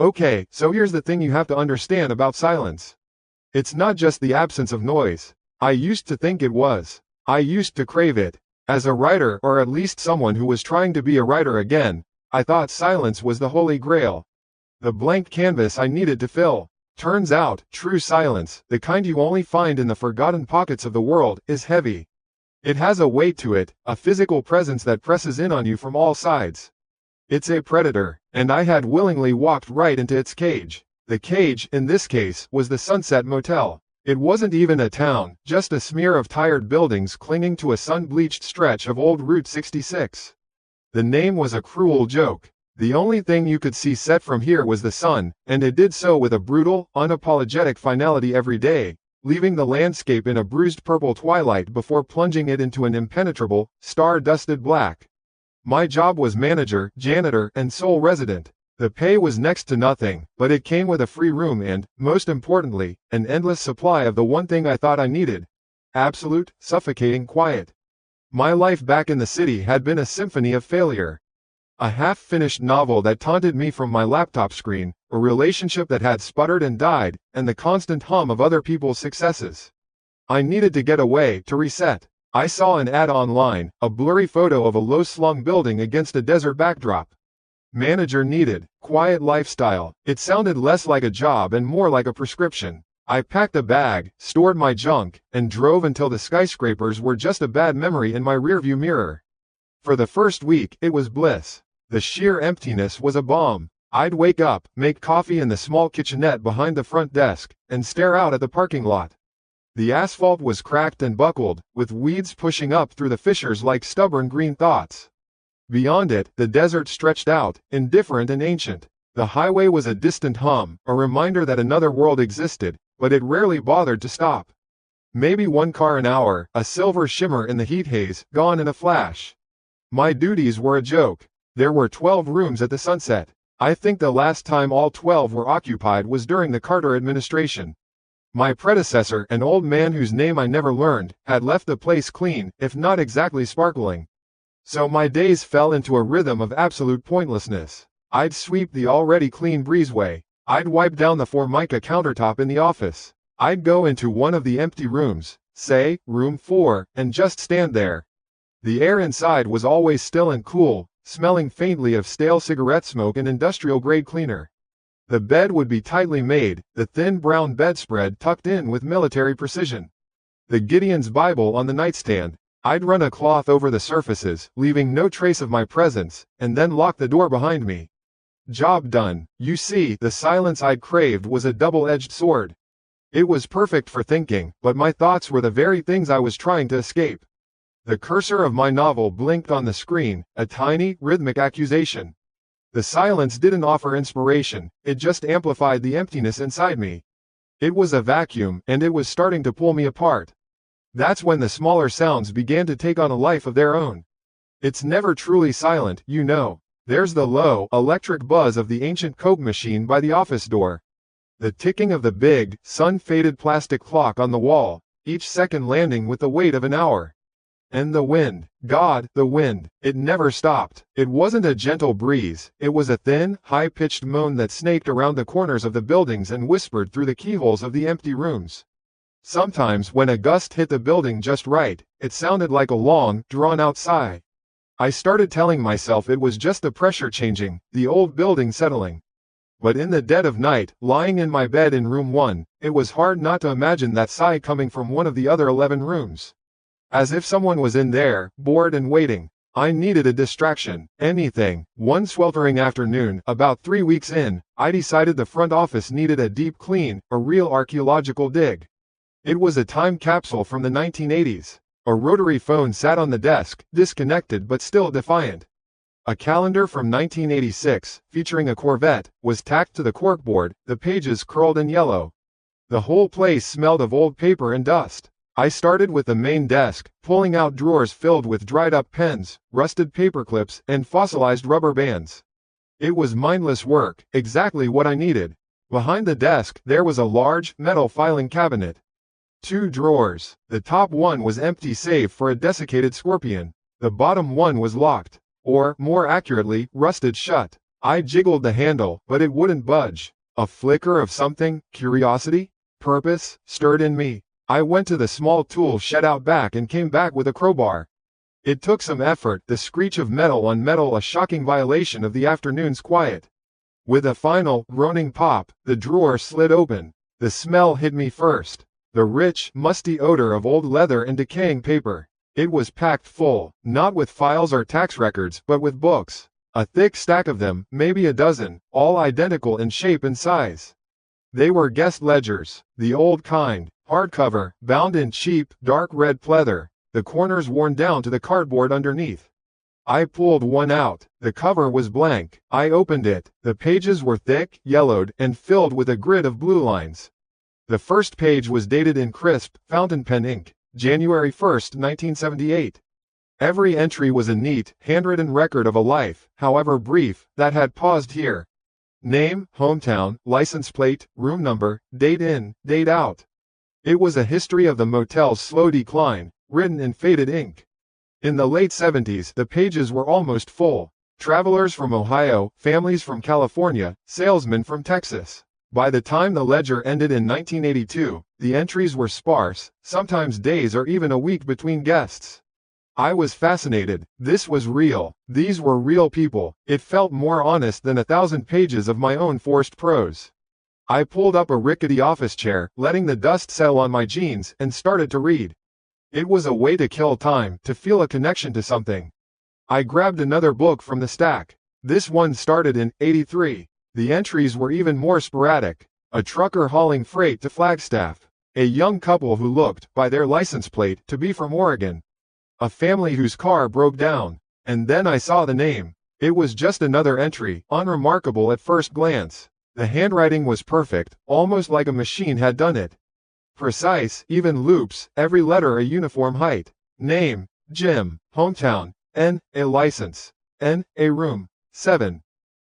Okay, so here's the thing you have to understand about silence. It's not just the absence of noise. I used to think it was. I used to crave it. As a writer, or at least someone who was trying to be a writer again, I thought silence was the holy grail. The blank canvas I needed to fill. Turns out, true silence, the kind you only find in the forgotten pockets of the world, is heavy. It has a weight to it, a physical presence that presses in on you from all sides. It's a predator, and I had willingly walked right into its cage. The cage, in this case, was the Sunset Motel. It wasn't even a town, just a smear of tired buildings clinging to a sun-bleached stretch of old Route 66. The name was a cruel joke. The only thing you could see set from here was the sun, and it did so with a brutal, unapologetic finality every day, leaving the landscape in a bruised purple twilight before plunging it into an impenetrable, star-dusted black. My job was manager, janitor, and sole resident. The pay was next to nothing, but it came with a free room and, most importantly, an endless supply of the one thing I thought I needed: absolute, suffocating quiet. My life back in the city had been a symphony of failure. A half-finished novel that taunted me from my laptop screen, a relationship that had sputtered and died, and the constant hum of other people's successes. I needed to get away, to reset. I saw an ad online, a blurry photo of a low-slung building against a desert backdrop. Manager needed, quiet lifestyle. It sounded less like a job and more like a prescription. I packed a bag, stored my junk, and drove until the skyscrapers were just a bad memory in my rearview mirror. For the first week, it was bliss. The sheer emptiness was a balm. I'd wake up, make coffee in the small kitchenette behind the front desk, and stare out at the parking lot. The asphalt was cracked and buckled, with weeds pushing up through the fissures like stubborn green thoughts. Beyond it, the desert stretched out, indifferent and ancient. The highway was a distant hum, a reminder that another world existed, but it rarely bothered to stop. Maybe one car an hour, a silver shimmer in the heat haze, gone in a flash. My duties were a joke. There were 12 rooms at the Sunset. I think the last time all 12 were occupied was during the Carter administration. My predecessor, an old man whose name I never learned, had left the place clean, if not exactly sparkling. So my days fell into a rhythm of absolute pointlessness. I'd sweep the already clean breezeway. I'd wipe down the Formica countertop in the office. I'd go into one of the empty rooms, say, room 4, and just stand there. The air inside was always still and cool, smelling faintly of stale cigarette smoke and industrial-grade cleaner. The bed would be tightly made, the thin brown bedspread tucked in with military precision. The Gideon's Bible on the nightstand. I'd run a cloth over the surfaces, leaving no trace of my presence, and then lock the door behind me. Job done. You see, the silence I'd craved was a double-edged sword. It was perfect for thinking, but my thoughts were the very things I was trying to escape. The cursor of my novel blinked on the screen, a tiny, rhythmic accusation. The silence didn't offer inspiration, it just amplified the emptiness inside me. It was a vacuum, and it was starting to pull me apart. That's when the smaller sounds began to take on a life of their own. It's never truly silent, you know. There's the low, electric buzz of the ancient Coke machine by the office door. The ticking of the big, sun-faded plastic clock on the wall, each second landing with the weight of an hour. And the wind. God, the wind. It never stopped. It wasn't a gentle breeze, it was a thin, high-pitched moan that snaked around the corners of the buildings and whispered through the keyholes of the empty rooms. Sometimes, when a gust hit the building just right, it sounded like a long, drawn-out sigh. I started telling myself it was just the pressure changing, the old building settling. But in the dead of night, lying in my bed in room 1, it was hard not to imagine that sigh coming from one of the other 11 rooms. As if someone was in there, bored and waiting. I needed a distraction, anything. One sweltering afternoon, about 3 weeks in, I decided the front office needed a deep clean, a real archaeological dig. It was a time capsule from the 1980s. A rotary phone sat on the desk, disconnected but still defiant. A calendar from 1986, featuring a Corvette, was tacked to the corkboard, the pages curled and yellow. The whole place smelled of old paper and dust. I started with the main desk, pulling out drawers filled with dried-up pens, rusted paperclips, and fossilized rubber bands. It was mindless work, exactly what I needed. Behind the desk, there was a large, metal filing cabinet. 2 drawers. The top one was empty save for a desiccated scorpion. The bottom one was locked. Or, more accurately, rusted shut. I jiggled the handle, but it wouldn't budge. A flicker of something, curiosity, purpose, stirred in me. I went to the small tool shed out back and came back with a crowbar. It took some effort, the screech of metal on metal a shocking violation of the afternoon's quiet. With a final, groaning pop, the drawer slid open. The smell hit me first. The rich, musty odor of old leather and decaying paper. It was packed full, not with files or tax records, but with books. A thick stack of them, maybe a dozen, all identical in shape and size. They were guest ledgers, the old kind, hardcover, bound in cheap, dark red pleather, the corners worn down to the cardboard underneath. I pulled one out. The cover was blank. I opened it. The pages were thick, yellowed, and filled with a grid of blue lines. The first page was dated in crisp, fountain pen ink, January 1, 1978. Every entry was a neat, handwritten record of a life, however brief, that had paused here. Name, hometown, license plate, room number, date in, date out. It was a history of the motel's slow decline, written in faded ink. In the late 70s, the pages were almost full. Travelers from Ohio, families from California, salesmen from Texas. By the time the ledger ended in 1982, the entries were sparse, sometimes days or even a week between guests. I was fascinated. This was real. These were real people. It felt more honest than 1,000 pages of my own forced prose. I pulled up a rickety office chair, letting the dust settle on my jeans, and started to read. It was a way to kill time, to feel a connection to something. I grabbed another book from the stack. This one started in '83. The entries were even more sporadic. A trucker hauling freight to Flagstaff. A young couple who looked, by their license plate, to be from Oregon. A family whose car broke down. And then I saw the name. It was just another entry, unremarkable at first glance. The handwriting was perfect, almost like a machine had done it. Precise, even loops, every letter a uniform height. Name, Jim, hometown, N, a license, N, a room, 7.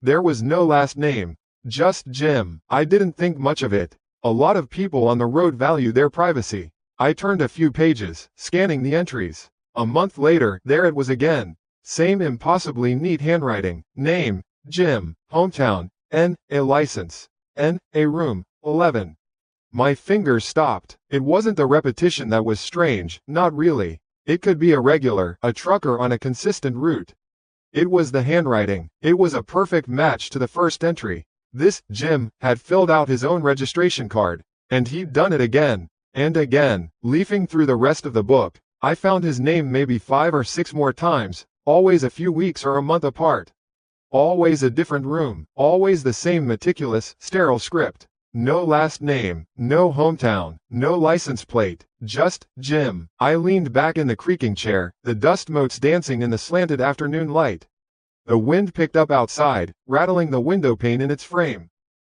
There was no last name, just Jim. I didn't think much of it. A lot of people on the road value their privacy. I turned a few pages, scanning the entries. A month later, there it was again. Same impossibly neat handwriting. Name, Jim, hometown, N, a license, N, a room, 11. My fingers stopped. It wasn't the repetition that was strange, not really. It could be a trucker on a consistent route. It was the handwriting. It was a perfect match to the first entry. This Jim had filled out his own registration card, and he'd done it again, and again. Leafing through the rest of the book, I found his name maybe 5 or 6 more times, always a few weeks or a month apart. Always a different room, always the same meticulous, sterile script. No last name, no hometown, no license plate, just Jim. I leaned back in the creaking chair, the dust motes dancing in the slanted afternoon light. The wind picked up outside, rattling the window pane in its frame.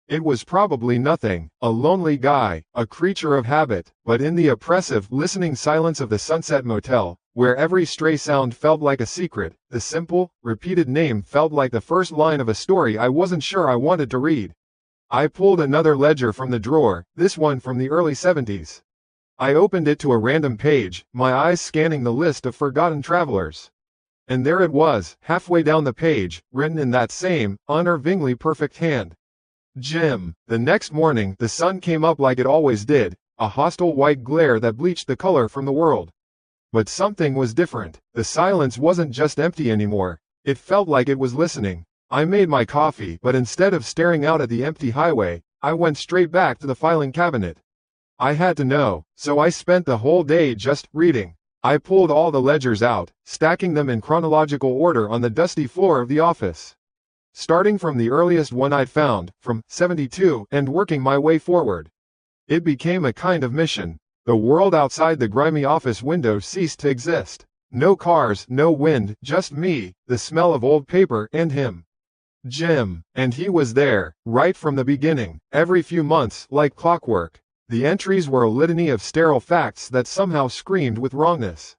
It was probably nothing, a lonely guy, a creature of habit, but in the oppressive, listening silence of the Sunset Motel, where every stray sound felt like a secret, the simple, repeated name felt like the first line of a story I wasn't sure I wanted to read. I pulled another ledger from the drawer, this one from the early 70s. I opened it to a random page, my eyes scanning the list of forgotten travelers. And there it was, halfway down the page, written in that same, unnervingly perfect hand. Jim. The next morning, the sun came up like it always did, a hostile white glare that bleached the color from the world. But something was different. The silence wasn't just empty anymore. It felt like it was listening. I made my coffee, but instead of staring out at the empty highway, I went straight back to the filing cabinet. I had to know, so I spent the whole day just reading. I pulled all the ledgers out, stacking them in chronological order on the dusty floor of the office. Starting from the earliest one I'd found, from '72, and working my way forward. It became a kind of mission. The world outside the grimy office window ceased to exist. No cars, no wind, just me, the smell of old paper, and him. Jim. And he was there, right from the beginning, every few months, like clockwork. The entries were a litany of sterile facts that somehow screamed with wrongness.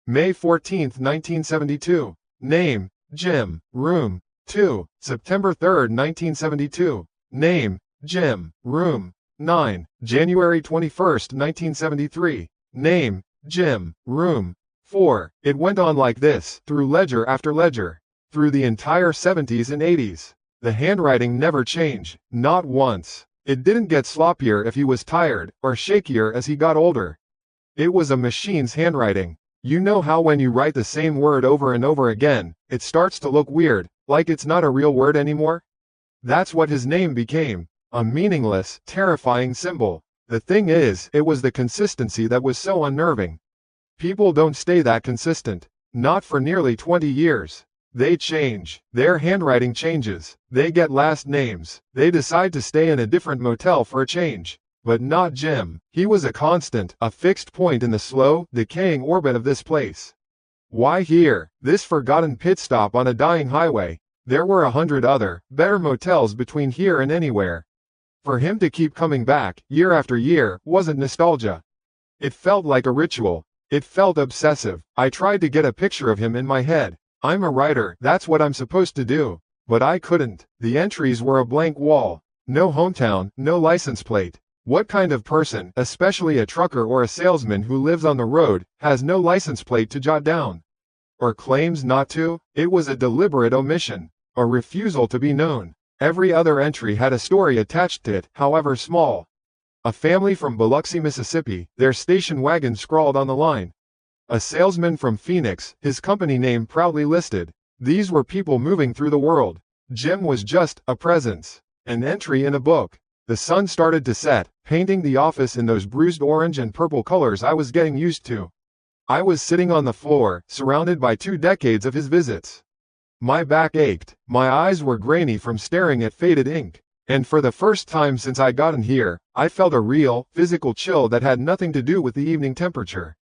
May 14, 1972. Name, Jim. Room, 2. September 3, 1972. Name, Jim. Room, 9. January 21, 1973. Name, Jim. Room, 4. It went on like this, through ledger after ledger. Through the entire 70s and 80s. The handwriting never changed, not once. It didn't get sloppier if he was tired, or shakier as he got older. It was a machine's handwriting. You know how when you write the same word over and over again, it starts to look weird, like it's not a real word anymore? That's what his name became. A meaningless, terrifying symbol. The thing is, it was the consistency that was so unnerving. People don't stay that consistent. Not for nearly 20 years. They change. Their handwriting changes. They get last names. They decide to stay in a different motel for a change. But not Jim. He was a constant, a fixed point in the slow, decaying orbit of this place. Why here, this forgotten pit stop on a dying highway? There were 100 other, better motels between here and anywhere. For him to keep coming back, year after year, wasn't nostalgia. It felt like a ritual. It felt obsessive. I tried to get a picture of him in my head. I'm a writer, that's what I'm supposed to do. But I couldn't. The entries were a blank wall. No hometown, no license plate. What kind of person, especially a trucker or a salesman who lives on the road, has no license plate to jot down? Or claims not to? It was a deliberate omission. A refusal to be known. Every other entry had a story attached to it, however small. A family from Biloxi, Mississippi, their station wagon scrawled on the line. A salesman from Phoenix, his company name proudly listed. These were people moving through the world. Jim was just a presence. An entry in a book. The sun started to set, painting the office in those bruised orange and purple colors I was getting used to. I was sitting on the floor, surrounded by 2 decades of his visits. My back ached, my eyes were grainy from staring at faded ink, and for the first time since I'd gotten here, I felt a real, physical chill that had nothing to do with the evening temperature.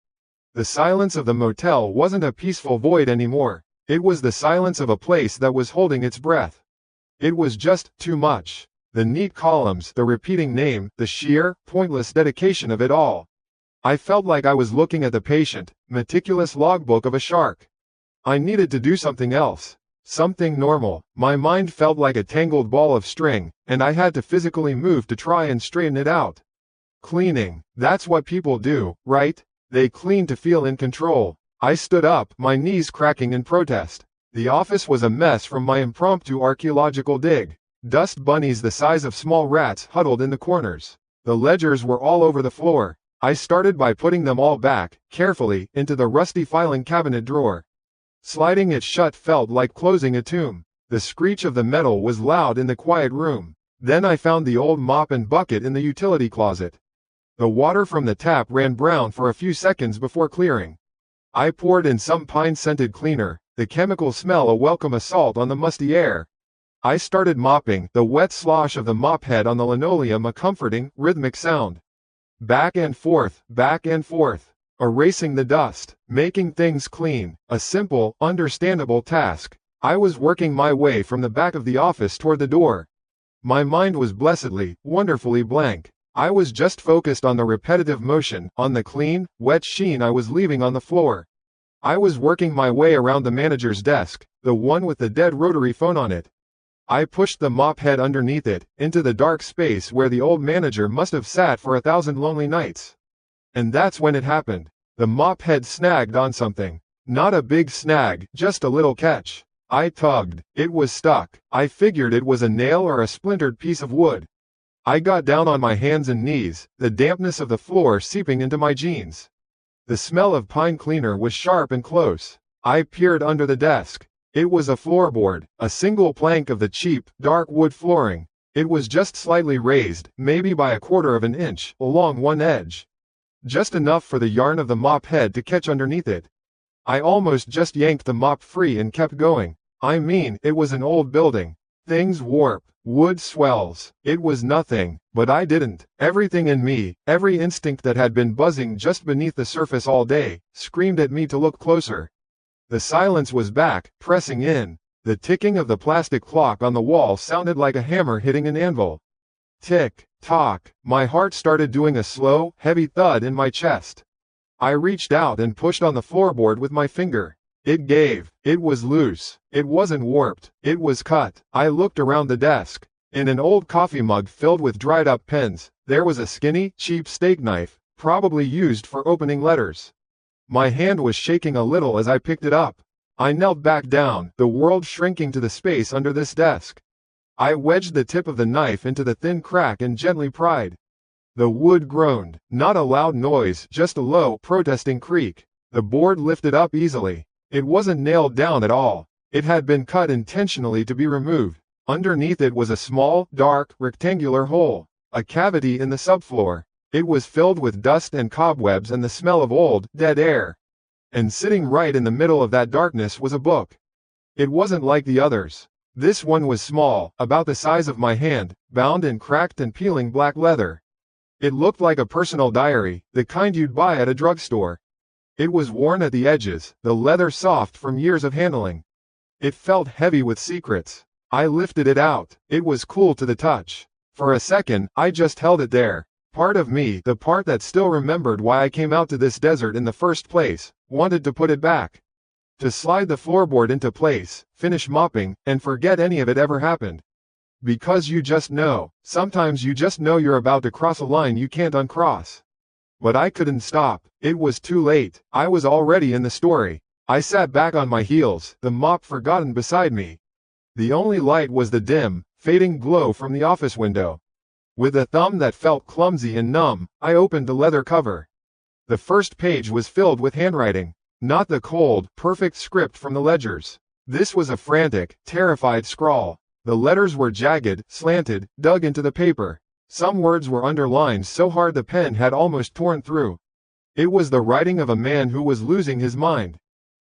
The silence of the motel wasn't a peaceful void anymore. It was the silence of a place that was holding its breath. It was just too much. The neat columns, the repeating name, the sheer, pointless dedication of it all. I felt like I was looking at the patient, meticulous logbook of a shark. I needed to do something else. Something normal. My mind felt like a tangled ball of string, and I had to physically move to try and straighten it out. Cleaning. That's what people do, right? They clean to feel in control. I stood up, my knees cracking in protest. The office was a mess from my impromptu archaeological dig. Dust bunnies the size of small rats huddled in the corners. The ledgers were all over the floor. I started by putting them all back, carefully, into the rusty filing cabinet drawer. Sliding it shut felt like closing a tomb. The screech of the metal was loud in the quiet room. Then I found the old mop and bucket in the utility closet. The water from the tap ran brown for a few seconds before clearing. I poured in some pine-scented cleaner, the chemical smell a welcome assault on the musty air. I started mopping, the wet slosh of the mop head on the linoleum a comforting, rhythmic sound. Back and forth, erasing the dust, making things clean, a simple, understandable task. I was working my way from the back of the office toward the door. My mind was blessedly, wonderfully blank. I was just focused on the repetitive motion, on the clean, wet sheen I was leaving on the floor. I was working my way around the manager's desk, the one with the dead rotary phone on it. I pushed the mop head underneath it, into the dark space where the old manager must have sat for 1,000 lonely nights. And that's when it happened. The mop head snagged on something. Not a big snag, just a little catch. I tugged. It was stuck. I figured it was a nail or a splintered piece of wood. I got down on my hands and knees, the dampness of the floor seeping into my jeans. The smell of pine cleaner was sharp and close. I peered under the desk. It was a floorboard, a single plank of the cheap, dark wood flooring. It was just slightly raised, maybe by 1/4 of an inch, along one edge. Just enough for the yarn of the mop head to catch underneath it. I almost just yanked the mop free and kept going. I mean, it was an old building. Things warp, wood swells. It was nothing, but I didn't. Everything in me, every instinct that had been buzzing just beneath the surface all day, screamed at me to look closer. The silence was back, pressing in. The ticking of the plastic clock on the wall sounded like a hammer hitting an anvil. Tick, tock. My heart started doing a slow, heavy thud in my chest. I reached out and pushed on the floorboard with my finger. It gave. It was loose. It wasn't warped. It was cut. I looked around the desk. In an old coffee mug filled with dried-up pens, there was a skinny, cheap steak knife, probably used for opening letters. My hand was shaking a little as I picked it up. I knelt back down, the world shrinking to the space under this desk. I wedged the tip of the knife into the thin crack and gently pried. The wood groaned, not a loud noise, just a low, protesting creak. The board lifted up easily. It wasn't nailed down at all. It had been cut intentionally to be removed. Underneath it was a small, dark, rectangular hole, a cavity in the subfloor. It was filled with dust and cobwebs and the smell of old, dead air. And sitting right in the middle of that darkness was a book. It wasn't like the others. This one was small, about the size of my hand, bound in cracked and peeling black leather. It looked like a personal diary, the kind you'd buy at a drugstore. It was worn at the edges, the leather soft from years of handling. It felt heavy with secrets. I lifted it out. It was cool to the touch. For a second, I just held it there. Part of me, the part that still remembered why I came out to this desert in the first place, wanted to put it back. To slide the floorboard into place, finish mopping, and forget any of it ever happened. Because you just know, sometimes you just know you're about to cross a line you can't uncross. But I couldn't stop. It was too late. I was already in the story. I sat back on my heels, the mop forgotten beside me. The only light was the dim, fading glow from the office window. With a thumb that felt clumsy and numb, I opened the leather cover. The first page was filled with handwriting. Not the cold, perfect script from the ledgers. This was a frantic, terrified scrawl. The letters were jagged, slanted, dug into the paper. Some words were underlined so hard the pen had almost torn through. It was the writing of a man who was losing his mind.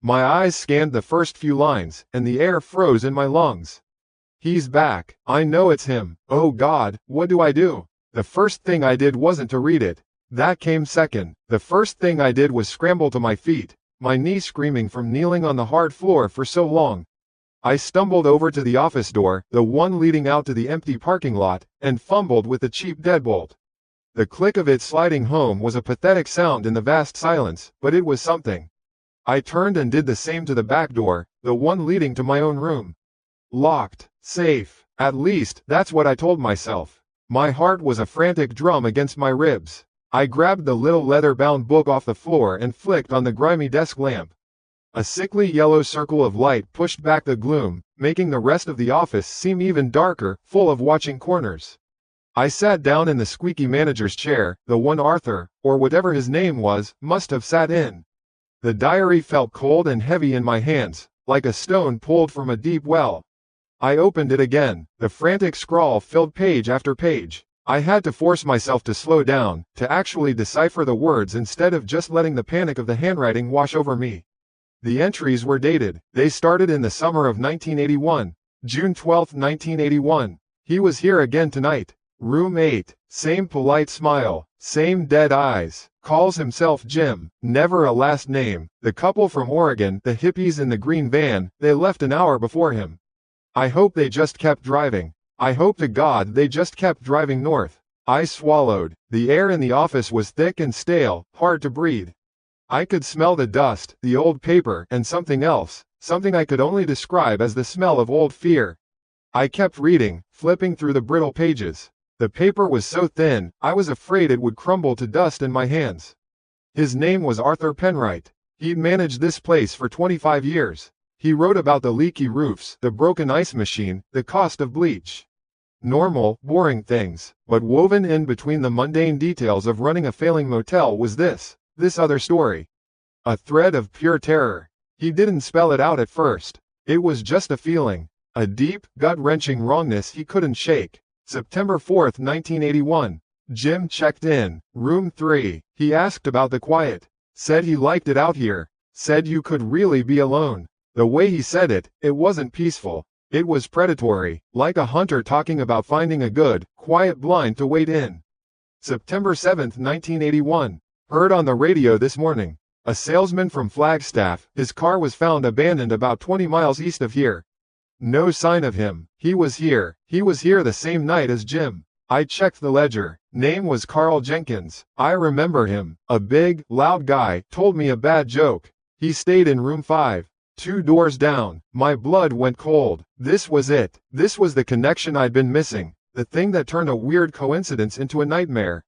My eyes scanned the first few lines, and the air froze in my lungs. He's back. I know it's him. Oh God, what do I do? The first thing I did wasn't to read it. That came second. The first thing I did was scramble to my feet, my knee screaming from kneeling on the hard floor for so long. I stumbled over to the office door, the one leading out to the empty parking lot, and fumbled with the cheap deadbolt. The click of it sliding home was a pathetic sound in the vast silence, but it was something. I turned and did the same to the back door, the one leading to my own room. Locked. Safe. At least, that's what I told myself. My heart was a frantic drum against my ribs. I grabbed the little leather-bound book off the floor and flicked on the grimy desk lamp. A sickly yellow circle of light pushed back the gloom, making the rest of the office seem even darker, full of watching corners. I sat down in the squeaky manager's chair, the one Arthur, or whatever his name was, must have sat in. The diary felt cold and heavy in my hands, like a stone pulled from a deep well. I opened it again. The frantic scrawl filled page after page. I had to force myself to slow down, to actually decipher the words instead of just letting the panic of the handwriting wash over me. The entries were dated. They started in the summer of 1981. June 12, 1981. He was here again tonight. Room 8. Same polite smile. Same dead eyes. Calls himself Jim. Never a last name. The couple from Oregon, the hippies in the green van, they left an hour before him. I hope they just kept driving. I hope to God they just kept driving north. I swallowed. The air in the office was thick and stale, hard to breathe. I could smell the dust, the old paper, and something else, something I could only describe as the smell of old fear. I kept reading, flipping through the brittle pages. The paper was so thin, I was afraid it would crumble to dust in my hands. His name was Arthur Penwright. He'd managed this place for 25 years. He wrote about the leaky roofs, the broken ice machine, the cost of bleach. Normal, boring things, but woven in between the mundane details of running a failing motel was this other story. A thread of pure terror. He didn't spell it out at first. It was just a feeling. A deep, gut-wrenching wrongness he couldn't shake. September 4, 1981. Jim checked in. Room 3. He asked about the quiet. Said he liked it out here. Said you could really be alone. The way he said it, it wasn't peaceful. It was predatory, like a hunter talking about finding a good, quiet blind to wait in. September 7, 1981. Heard on the radio this morning. A salesman from Flagstaff, his car was found abandoned about 20 miles east of here. No sign of him. He was here the same night as Jim. I checked the ledger. Name was Carl Jenkins. I remember him. A big, loud guy, told me a bad joke. He stayed in room 5. 2 doors down. My blood went cold. This was it. This was the connection I'd been missing. The thing that turned a weird coincidence into a nightmare.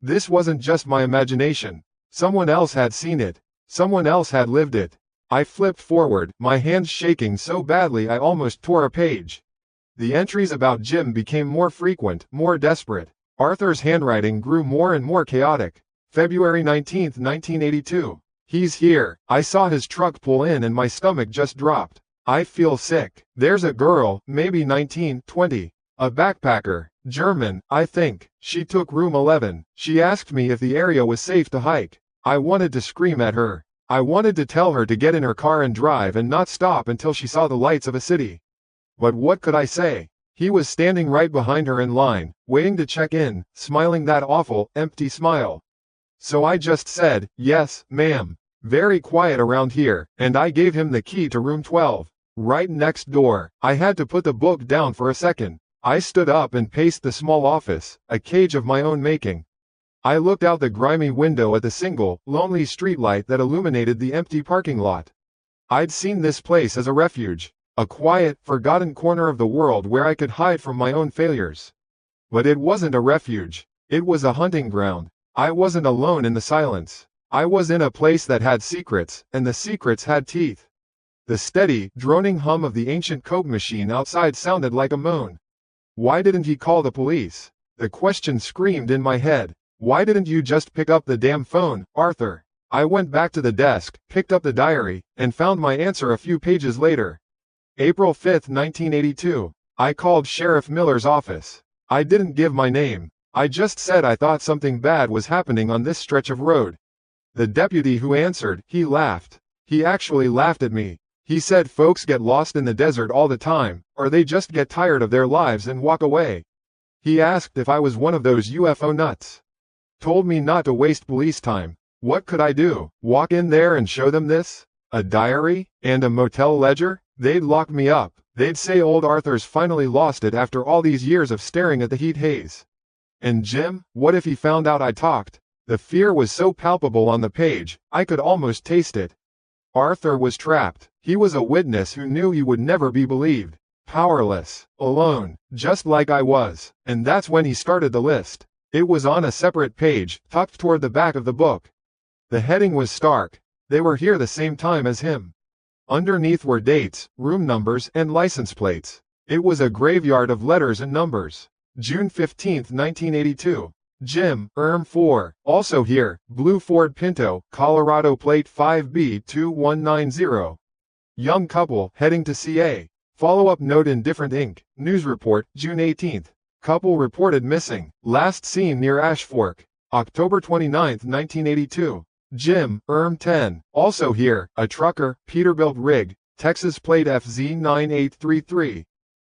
This wasn't just my imagination. Someone else had seen it. Someone else had lived it. I flipped forward, my hands shaking so badly I almost tore a page. The entries about Jim became more frequent, more desperate. Arthur's handwriting grew more and more chaotic. February 19, 1982. He's here. I saw his truck pull in and my stomach just dropped. I feel sick. There's a girl, maybe 19, 20. A backpacker. German, I think. She took room 11. She asked me if the area was safe to hike. I wanted to scream at her. I wanted to tell her to get in her car and drive and not stop until she saw the lights of a city. But what could I say? He was standing right behind her in line, waiting to check in, smiling that awful, empty smile. So I just said, yes, ma'am. Very quiet around here, and I gave him the key to room 12. Right next door. I had to put the book down for a second. I stood up and paced the small office, a cage of my own making. I looked out the grimy window at the single, lonely streetlight that illuminated the empty parking lot. I'd seen this place as a refuge, a quiet, forgotten corner of the world where I could hide from my own failures. But it wasn't a refuge. It was a hunting ground. I wasn't alone in the silence. I was in a place that had secrets, and the secrets had teeth. The steady, droning hum of the ancient Coke machine outside sounded like a moan. Why didn't he call the police? The question screamed in my head. Why didn't you just pick up the damn phone, Arthur? I went back to the desk, picked up the diary, and found my answer a few pages later. April 5, 1982. I called Sheriff Miller's office. I didn't give my name. I just said I thought something bad was happening on this stretch of road. The deputy who answered, he laughed. He actually laughed at me. He said folks get lost in the desert all the time, or they just get tired of their lives and walk away. He asked if I was one of those UFO nuts. Told me not to waste police time. What could I do? Walk in there and show them this? A diary? And a motel ledger? They'd lock me up. They'd say old Arthur's finally lost it after all these years of staring at the heat haze. And Jim? What if he found out I talked? The fear was so palpable on the page, I could almost taste it. Arthur was trapped. He was a witness who knew he would never be believed. Powerless. Alone. Just like I was. And that's when he started the list. It was on a separate page, tucked toward the back of the book. The heading was stark. They were here the same time as him. Underneath were dates, room numbers, and license plates. It was a graveyard of letters and numbers. June 15, 1982. Jim, 4, also here, blue Ford Pinto, Colorado plate 5B2190. Young couple, heading to CA. Follow-up note in different ink. News report, June 18. Couple reported missing. Last seen near Ash Fork. October 29, 1982. Jim, 10, also here, a trucker, Peterbilt rig, Texas plate FZ9833.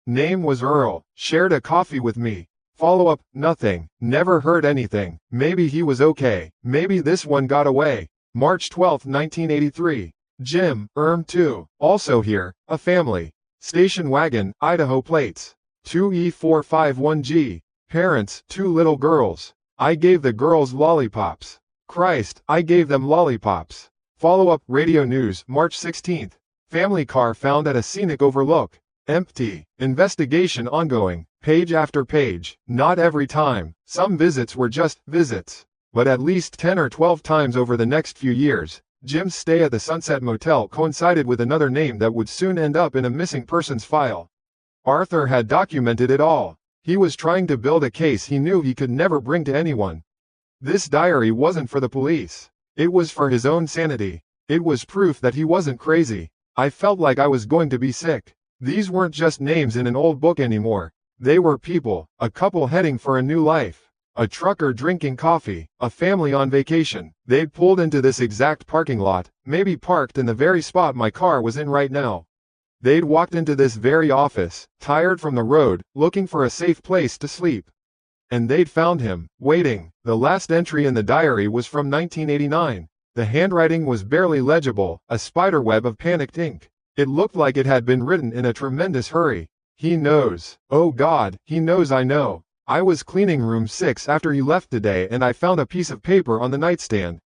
Name was Earl, shared a coffee with me. Follow-up, nothing, never heard anything, maybe he was okay, maybe this one got away. March 12, 1983. Jim, 2, also here, a family. Station wagon, Idaho plates. 2E451G. Parents, 2 little girls. I gave the girls lollipops. Christ, I gave them lollipops. Follow-up, radio news, March 16. Family car found at a scenic overlook. Empty. Investigation ongoing. Page after page. Not every time. Some visits were just visits. But at least 10 or 12 times over the next few years, Jim's stay at the Sunset Motel coincided with another name that would soon end up in a missing persons file. Arthur had documented it all. He was trying to build a case he knew he could never bring to anyone. This diary wasn't for the police. It was for his own sanity. It was proof that he wasn't crazy. I felt like I was going to be sick. These weren't just names in an old book anymore. They were people, a couple heading for a new life, a trucker drinking coffee, a family on vacation. They'd pulled into this exact parking lot, maybe parked in the very spot my car was in right now. They'd walked into this very office, tired from the road, looking for a safe place to sleep. And they'd found him, waiting. The last entry in the diary was from 1989. The handwriting was barely legible, a spiderweb of panicked ink. It looked like it had been written in a tremendous hurry. He knows. Oh God, he knows I know. I was cleaning room 6 after you left today and I found a piece of paper on the nightstand.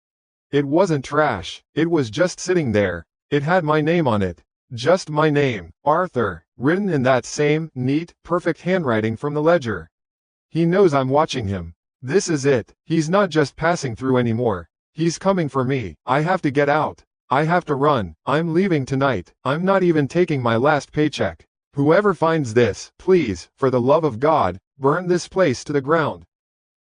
It wasn't trash. It was just sitting there. It had my name on it. Just my name, Arthur, written in that same, neat, perfect handwriting from the ledger. He knows I'm watching him. This is it. He's not just passing through anymore. He's coming for me. I have to get out. I have to run. I'm leaving tonight. I'm not even taking my last paycheck. Whoever finds this, please, for the love of God, burn this place to the ground.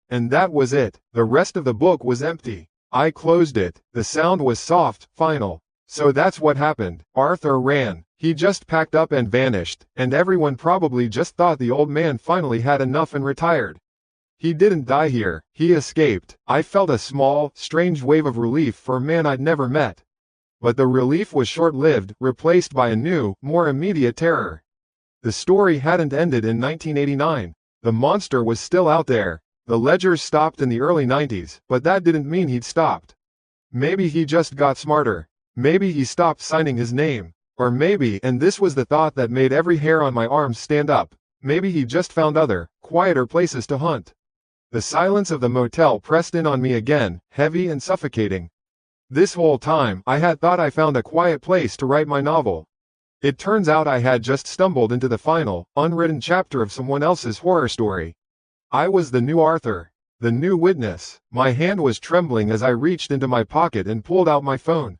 And that was it. The rest of the book was empty. I closed it. The sound was soft, final. So that's what happened. Arthur ran. He just packed up and vanished, and everyone probably just thought the old man finally had enough and retired. He didn't die here. He escaped. I felt a small, strange wave of relief for a man I'd never met. But the relief was short-lived, replaced by a new, more immediate terror. The story hadn't ended in 1989. The monster was still out there. The ledgers stopped in the early 90s, but that didn't mean he'd stopped. Maybe he just got smarter. Maybe he stopped signing his name. Or maybe, and this was the thought that made every hair on my arms stand up, maybe he just found other, quieter places to hunt. The silence of the motel pressed in on me again, heavy and suffocating. This whole time, I had thought I found a quiet place to write my novel. It turns out I had just stumbled into the final, unwritten chapter of someone else's horror story. I was the new Arthur, the new witness. My hand was trembling as I reached into my pocket and pulled out my phone.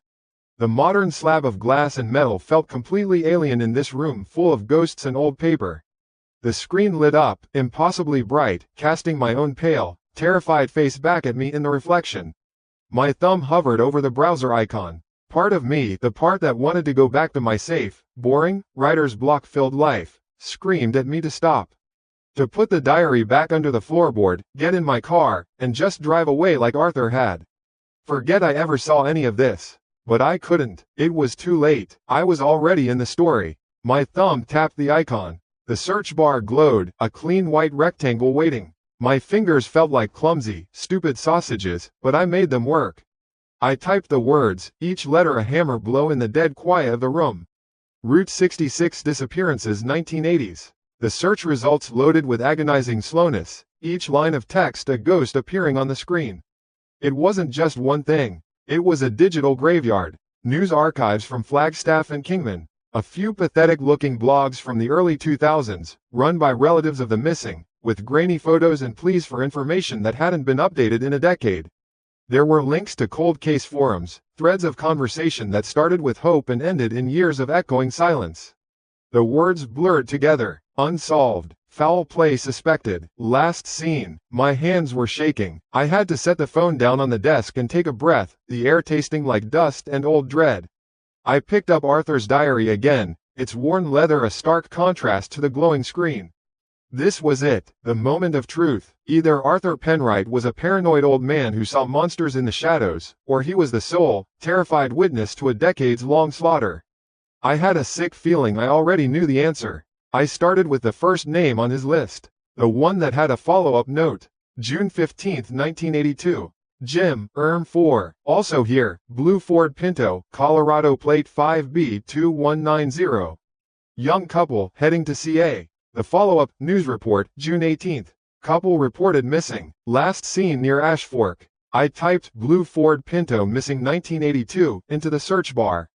The modern slab of glass and metal felt completely alien in this room full of ghosts and old paper. The screen lit up, impossibly bright, casting my own pale, terrified face back at me in the reflection. My thumb hovered over the browser icon. Part of me, the part that wanted to go back to my safe, boring, writer's block-filled life, screamed at me to stop. To put the diary back under the floorboard, get in my car, and just drive away like Arthur had. Forget I ever saw any of this. But I couldn't. It was too late. I was already in the story. My thumb tapped the icon. The search bar glowed, a clean white rectangle waiting. My fingers felt like clumsy, stupid sausages, but I made them work. I typed the words, each letter a hammer blow in the dead quiet of the room. Route 66 disappearances 1980s. The search results loaded with agonizing slowness, each line of text a ghost appearing on the screen. It wasn't just one thing. It was a digital graveyard. News archives from Flagstaff and Kingman. A few pathetic-looking blogs from the early 2000s, run by relatives of the missing, with grainy photos and pleas for information that hadn't been updated in a decade. There were links to cold case forums, threads of conversation that started with hope and ended in years of echoing silence. The words blurred together. Unsolved. Foul play suspected. Last seen. My hands were shaking. I had to set the phone down on the desk and take a breath, the air tasting like dust and old dread. I picked up Arthur's diary again, its worn leather a stark contrast to the glowing screen. This was it, the moment of truth. Either Arthur Penwright was a paranoid old man who saw monsters in the shadows, or he was the sole, terrified witness to a decades-long slaughter. I had a sick feeling I already knew the answer. I started with the first name on his list, the one that had a follow-up note. June 15, 1982. Jim, ERM 4, also here, blue Ford Pinto, Colorado plate 5B2190. Young couple, heading to CA. The follow-up, news report, June 18. Couple reported missing, last seen near Ash Fork. I typed blue Ford Pinto missing 1982 into the search bar.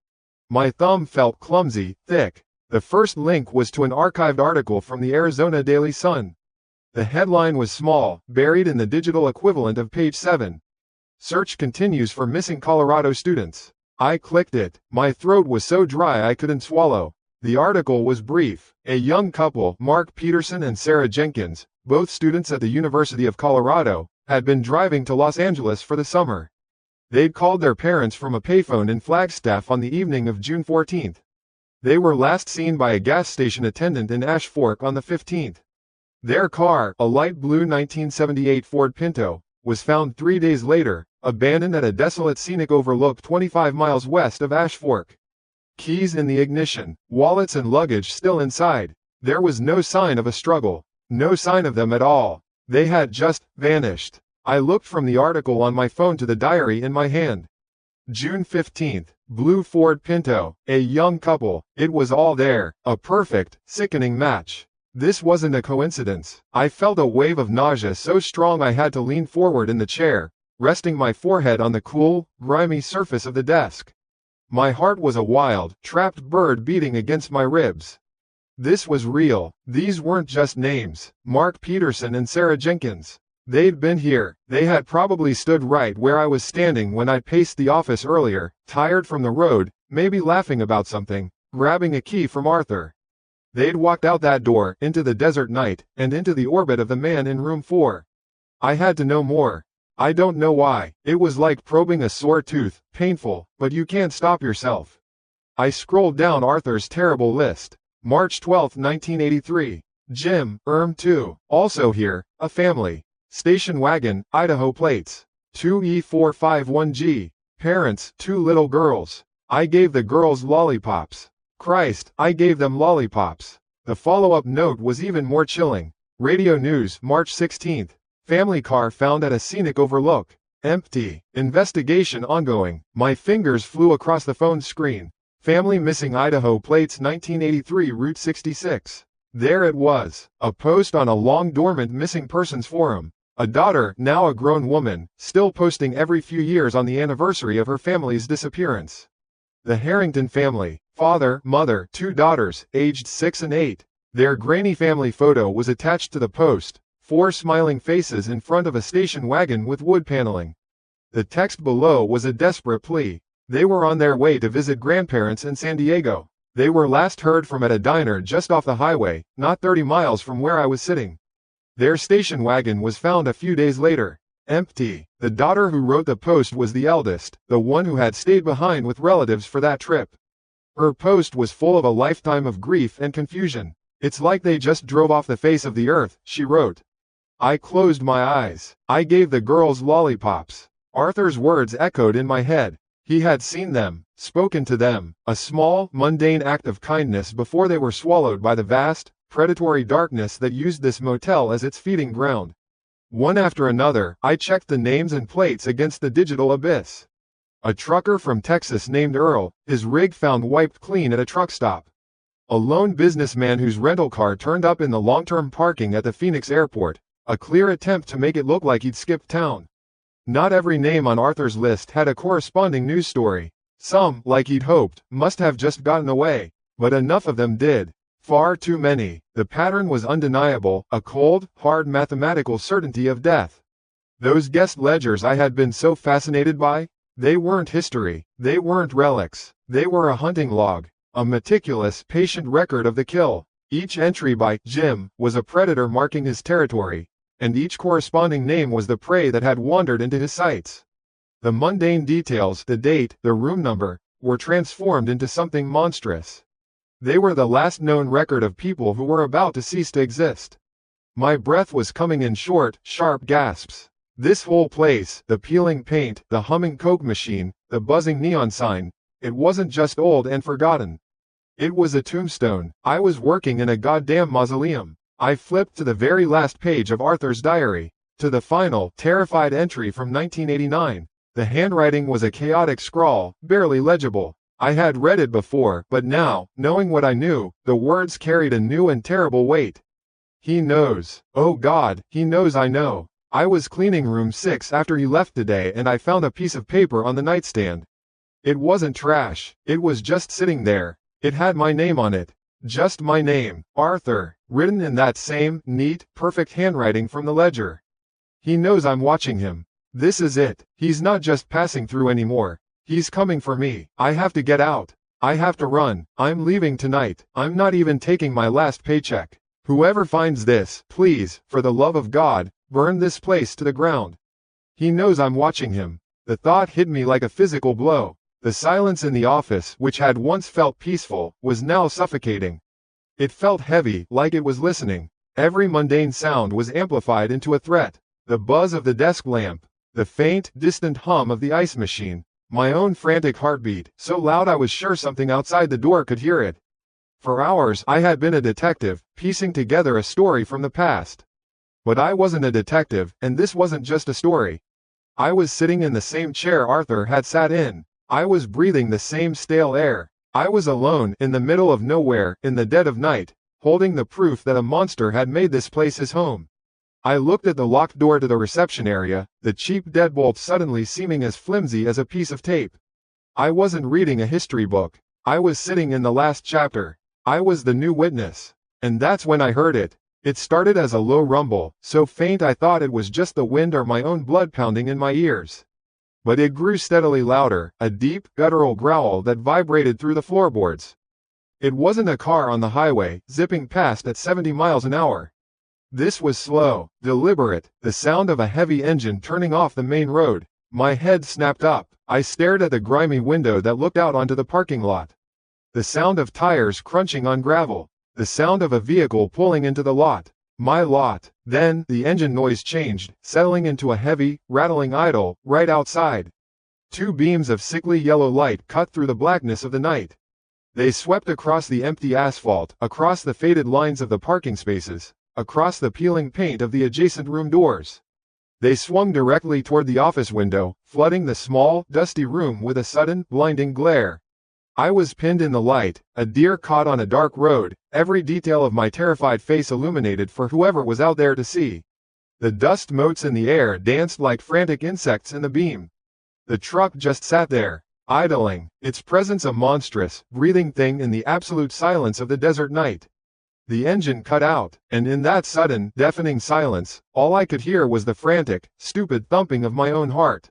My thumb felt clumsy, thick. The first link was to an archived article from the Arizona Daily Sun. The headline was small, buried in the digital equivalent of page 7. Search continues for missing Colorado students. I clicked it. My throat was so dry I couldn't swallow. The article was brief. A young couple, Mark Peterson and Sarah Jenkins, both students at the University of Colorado, had been driving to Los Angeles for the summer. They'd called their parents from a payphone in Flagstaff on the evening of June 14. They were last seen by a gas station attendant in Ash Fork on the 15th. Their car, a light blue 1978 Ford Pinto, was found 3 days later, abandoned at a desolate scenic overlook 25 miles west of Ash Fork. Keys in the ignition, wallets and luggage still inside. There was no sign of a struggle. No sign of them at all. They had just vanished. I looked from the article on my phone to the diary in my hand. June 15th, blue Ford Pinto, a young couple. It was all there, a perfect, sickening match. This wasn't a coincidence. I felt a wave of nausea so strong I had to lean forward in the chair, resting my forehead on the cool, grimy surface of the desk. My heart was a wild, trapped bird beating against my ribs. This was real. These weren't just names. Mark Peterson and Sarah Jenkins. They'd been here. They had probably stood right where I was standing when I paced the office earlier, tired from the road, maybe laughing about something, grabbing a key from Arthur. They'd walked out that door, into the desert night, and into the orbit of the man in room 4. I had to know more. I don't know why. It was like probing a sore tooth, painful, but you can't stop yourself. I scrolled down Arthur's terrible list. March 12, 1983. Jim, 2. Also here, a family. Station wagon, Idaho plates. 2E451G. Parents, 2 little girls. I gave the girls lollipops. Christ, I gave them lollipops. The follow-up note was even more chilling. Radio News, March 16. Family car found at a scenic overlook. Empty. Investigation ongoing. My fingers flew across the phone screen. Family missing Idaho plates 1983 Route 66. There it was. A post on a long dormant missing persons forum. A daughter, now a grown woman, still posting every few years on the anniversary of her family's disappearance. The Harrington family. Father, mother, 2 daughters, aged 6 and 8. Their grainy family photo was attached to the post. 4 smiling faces in front of a station wagon with wood paneling. The text below was a desperate plea. They were on their way to visit grandparents in San Diego. They were last heard from at a diner just off the highway, not 30 miles from where I was sitting. Their station wagon was found a few days later. Empty. The daughter who wrote the post was the eldest, the one who had stayed behind with relatives for that trip. Her post was full of a lifetime of grief and confusion. It's like they just drove off the face of the earth, she wrote. I closed my eyes. I gave the girls lollipops. Arthur's words echoed in my head. He had seen them, spoken to them, a small, mundane act of kindness before they were swallowed by the vast, predatory darkness that used this motel as its feeding ground. One after another, I checked the names and plates against the digital abyss. A trucker from Texas named Earl, his rig found wiped clean at a truck stop. A lone businessman whose rental car turned up in the long-term parking at the Phoenix airport, a clear attempt to make it look like he'd skipped town. Not every name on Arthur's list had a corresponding news story. Some, like he'd hoped, must have just gotten away, but enough of them did. Far too many. The pattern was undeniable, a cold, hard mathematical certainty of death. Those guest ledgers I had been so fascinated by, they weren't history, they weren't relics, they were a hunting log, a meticulous, patient record of the kill. Each entry by Jim was a predator marking his territory, and each corresponding name was the prey that had wandered into his sights. The mundane details, the date, the room number, were transformed into something monstrous. They were the last known record of people who were about to cease to exist. My breath was coming in short, sharp gasps. This whole place, the peeling paint, the humming Coke machine, the buzzing neon sign, it wasn't just old and forgotten. It was a tombstone. I was working in a goddamn mausoleum. I flipped to the very last page of Arthur's diary, to the final, terrified entry from 1989. The handwriting was a chaotic scrawl, barely legible. I had read it before, but now, knowing what I knew, the words carried a new and terrible weight. He knows. Oh God, he knows I know. I was cleaning room 6 after he left today and I found a piece of paper on the nightstand. It wasn't trash, it was just sitting there. It had my name on it. Just my name, Arthur, written in that same, neat, perfect handwriting from the ledger. He knows I'm watching him. This is it. He's not just passing through anymore. He's coming for me. I have to get out. I have to run. I'm leaving tonight. I'm not even taking my last paycheck. Whoever finds this, please, for the love of God, burn this place to the ground. He knows I'm watching him. The thought hit me like a physical blow. The silence in the office, which had once felt peaceful, was now suffocating. It felt heavy, like it was listening. Every mundane sound was amplified into a threat. The buzz of the desk lamp, the faint, distant hum of the ice machine, my own frantic heartbeat, so loud I was sure something outside the door could hear it. For hours I had been a detective, piecing together a story from the past. But I wasn't a detective, and this wasn't just a story. I was sitting in the same chair Arthur had sat in. I was breathing the same stale air. I was alone, in the middle of nowhere, in the dead of night, holding the proof that a monster had made this place his home. I looked at the locked door to the reception area, the cheap deadbolt suddenly seeming as flimsy as a piece of tape. I wasn't reading a history book. I was sitting in the last chapter. I was the new witness. And that's when I heard it. It started as a low rumble, so faint I thought it was just the wind or my own blood pounding in my ears. But it grew steadily louder, a deep, guttural growl that vibrated through the floorboards. It wasn't a car on the highway, zipping past at 70 miles an hour. This was slow, deliberate, the sound of a heavy engine turning off the main road. My head snapped up. I stared at the grimy window that looked out onto the parking lot. The sound of tires crunching on gravel. The sound of a vehicle pulling into the lot. My lot. Then, the engine noise changed, settling into a heavy, rattling idle, right outside. Two beams of sickly yellow light cut through the blackness of the night. They swept across the empty asphalt, across the faded lines of the parking spaces, across the peeling paint of the adjacent room doors. They swung directly toward the office window, flooding the small, dusty room with a sudden, blinding glare. I was pinned in the light, a deer caught on a dark road, every detail of my terrified face illuminated for whoever was out there to see. The dust motes in the air danced like frantic insects in the beam. The truck just sat there, idling, its presence a monstrous, breathing thing in the absolute silence of the desert night. The engine cut out, and in that sudden, deafening silence, all I could hear was the frantic, stupid thumping of my own heart.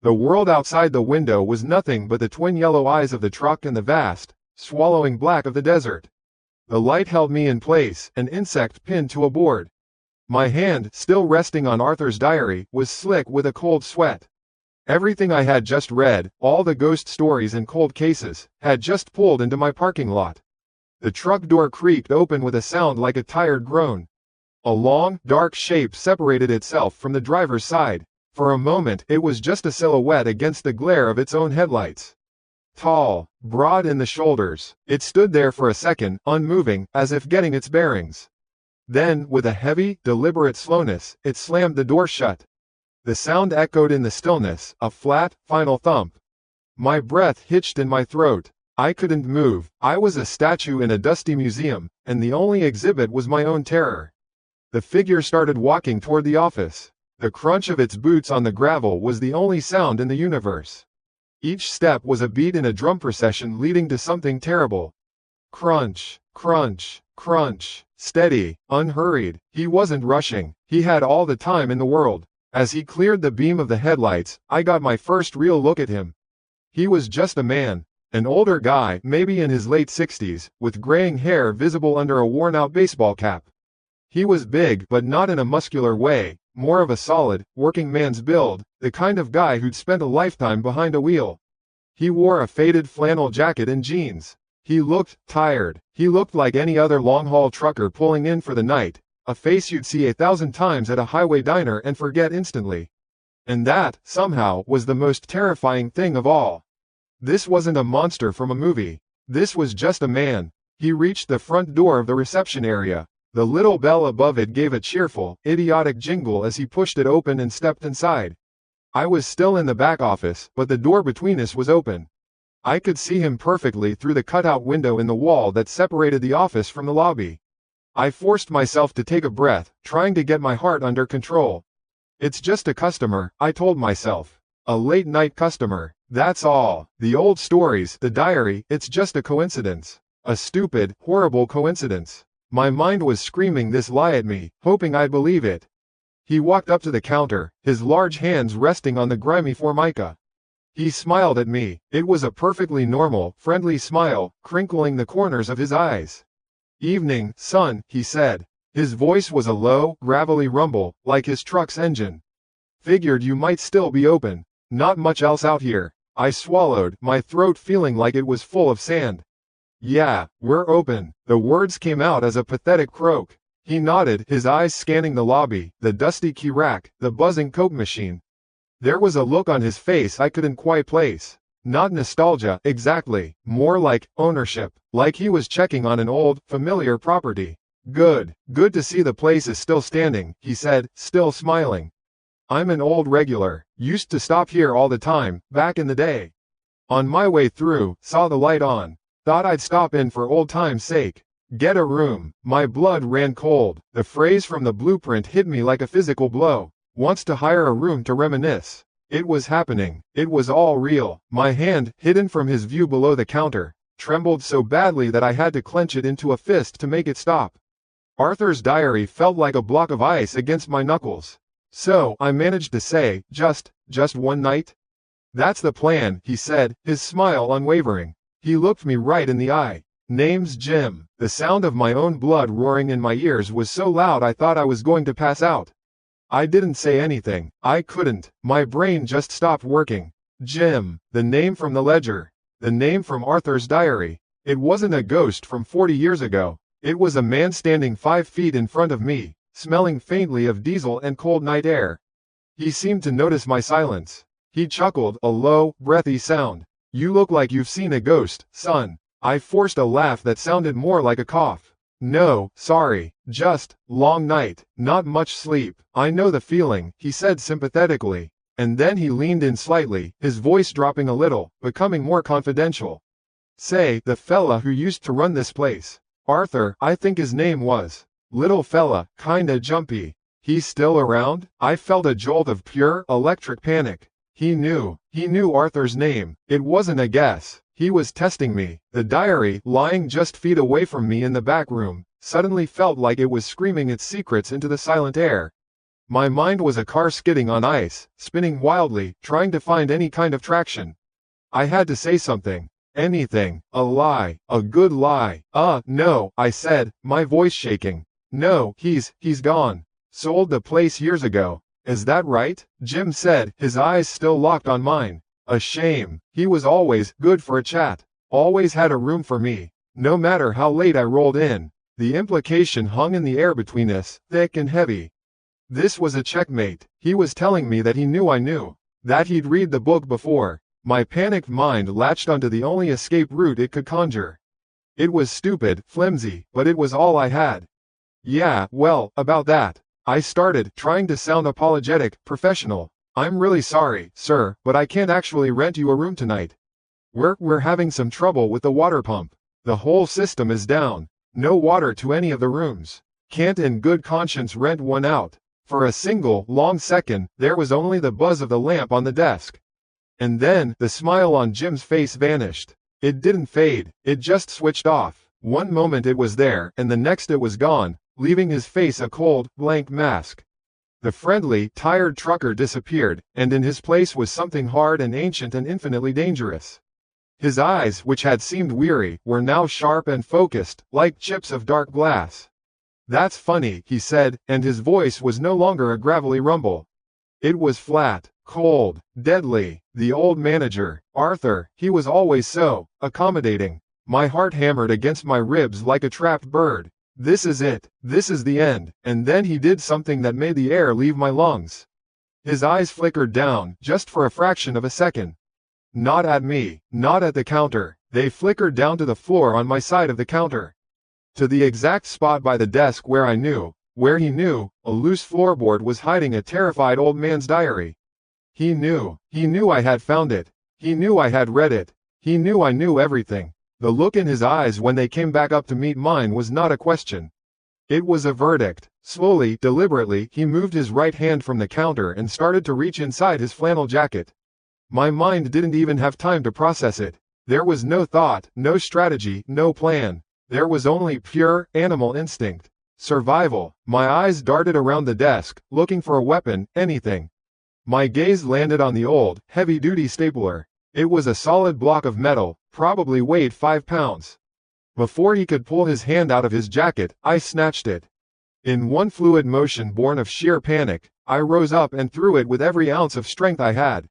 The world outside the window was nothing but the twin yellow eyes of the truck and the vast, swallowing black of the desert. The light held me in place, an insect pinned to a board. My hand, still resting on Arthur's diary, was slick with a cold sweat. Everything I had just read, all the ghost stories and cold cases, had just pulled into my parking lot. The truck door creaked open with a sound like a tired groan. A long, dark shape separated itself from the driver's side. For a moment, it was just a silhouette against the glare of its own headlights. Tall, broad in the shoulders, it stood there for a second, unmoving, as if getting its bearings. Then, with a heavy, deliberate slowness, it slammed the door shut. The sound echoed in the stillness, a flat, final thump. My breath hitched in my throat. I couldn't move. I was a statue in a dusty museum, and the only exhibit was my own terror. The figure started walking toward the office. The crunch of its boots on the gravel was the only sound in the universe. Each step was a beat in a drum procession leading to something terrible. Crunch, crunch, crunch, steady, unhurried. He wasn't rushing. He had all the time in the world. As he cleared the beam of the headlights, I got my first real look at him. He was just a man. An older guy, maybe in his late 60s, with graying hair visible under a worn-out baseball cap. He was big, but not in a muscular way, more of a solid, working man's build, the kind of guy who'd spent a lifetime behind a wheel. He wore a faded flannel jacket and jeans. He looked tired. He looked like any other long-haul trucker pulling in for the night, a face you'd see 1,000 times at a highway diner and forget instantly. And that, somehow, was the most terrifying thing of all. This wasn't a monster from a movie. This was just a man. He reached the front door of the reception area. The little bell above it gave a cheerful, idiotic jingle as he pushed it open and stepped inside. I was still in the back office, but the door between us was open. I could see him perfectly through the cutout window in the wall that separated the office from the lobby. I forced myself to take a breath, trying to get my heart under control. It's just a customer, I told myself. A late-night customer. That's all. The old stories, the diary, it's just a coincidence. A stupid, horrible coincidence. My mind was screaming this lie at me, hoping I'd believe it. He walked up to the counter, his large hands resting on the grimy formica. He smiled at me. It was a perfectly normal, friendly smile, crinkling the corners of his eyes. "Evening, son," he said. His voice was a low, gravelly rumble, like his truck's engine. "Figured you might still be open. Not much else out here." I swallowed, my throat feeling like it was full of sand. "Yeah, we're open." The words came out as a pathetic croak. He nodded, his eyes scanning the lobby, the dusty key rack, the buzzing Coke machine. There was a look on his face I couldn't quite place. Not nostalgia, exactly, more like ownership, like he was checking on an old, familiar property. Good to see the place is still standing," he said, still smiling. "I'm an old regular, used to stop here all the time, back in the day. On my way through, saw the light on. Thought I'd stop in for old time's sake. Get a room." My blood ran cold. The phrase from the blueprint hit me like a physical blow. Wants to hire a room to reminisce. It was happening. It was all real. My hand, hidden from his view below the counter, trembled so badly that I had to clench it into a fist to make it stop. Arthur's diary felt like a block of ice against my knuckles. "So," I managed to say, just one night?" "That's the plan," he said, his smile unwavering. He looked me right in the eye. Name's Jim. The sound of my own blood roaring in my ears was so loud I thought I was going to pass out. I didn't say anything. I couldn't. My brain just stopped working. Jim. The name from the ledger. The name from Arthur's diary. It wasn't a ghost from 40 years ago. It was a man standing 5 feet in front of me, smelling faintly of diesel and cold night air. He seemed to notice my silence. He chuckled, a low, breathy sound. You look like you've seen a ghost, son. I forced a laugh that sounded more like a cough. No, sorry, just, long night, not much sleep. I know the feeling, he said sympathetically. And then he leaned in slightly, his voice dropping a little, becoming more confidential. Say, the fella who used to run this place. Arthur, I think his name was. Little fella, kinda jumpy. He's still around? I felt a jolt of pure, electric panic. He knew Arthur's name. It wasn't a guess. He was testing me. The diary, lying just feet away from me in the back room, suddenly felt like it was screaming its secrets into the silent air. My mind was a car skidding on ice, spinning wildly, trying to find any kind of traction. I had to say something. Anything. A lie. A good lie. No, I said, my voice shaking. No, he's gone. Sold the place years ago. Is that right? Jim said, his eyes still locked on mine. A shame. He was always good for a chat. Always had a room for me. No matter how late I rolled in. The implication hung in the air between us, thick and heavy. This was a checkmate. He was telling me that he knew I knew. That he'd read the book before. My panicked mind latched onto the only escape route it could conjure. It was stupid, flimsy, but it was all I had. Yeah, well, about that. I started, trying to sound apologetic, professional. I'm really sorry, sir, but I can't actually rent you a room tonight. We're having some trouble with the water pump. The whole system is down. No water to any of the rooms. Can't in good conscience rent one out. For a single, long second, there was only the buzz of the lamp on the desk. And then, the smile on Jim's face vanished. It didn't fade, it just switched off. One moment it was there, and the next it was gone, leaving his face a cold, blank mask. The friendly, tired trucker disappeared, and in his place was something hard and ancient and infinitely dangerous. His eyes, which had seemed weary, were now sharp and focused, like chips of dark glass. That's funny, he said, and his voice was no longer a gravelly rumble. It was flat, cold, deadly. The old manager, Arthur, he was always so accommodating. My heart hammered against my ribs like a trapped bird. This is it. This is the end. And then he did something that made the air leave my lungs. His eyes flickered down, just for a fraction of a second. Not at me, not at the counter. They flickered down to the floor on my side of the counter. To the exact spot by the desk where he knew, a loose floorboard was hiding a terrified old man's diary. He knew I had found it. He knew I had read it. He knew I knew everything. The look in his eyes when they came back up to meet mine was not a question. It was a verdict. Slowly, deliberately, he moved his right hand from the counter and started to reach inside his flannel jacket. My mind didn't even have time to process it. There was no thought, no strategy, no plan. There was only pure, animal instinct. Survival. My eyes darted around the desk, looking for a weapon, anything. My gaze landed on the old, heavy-duty stapler. It was a solid block of metal, probably weighed 5 pounds. Before he could pull his hand out of his jacket, I snatched it. In one fluid motion born of sheer panic, I rose up and threw it with every ounce of strength I had.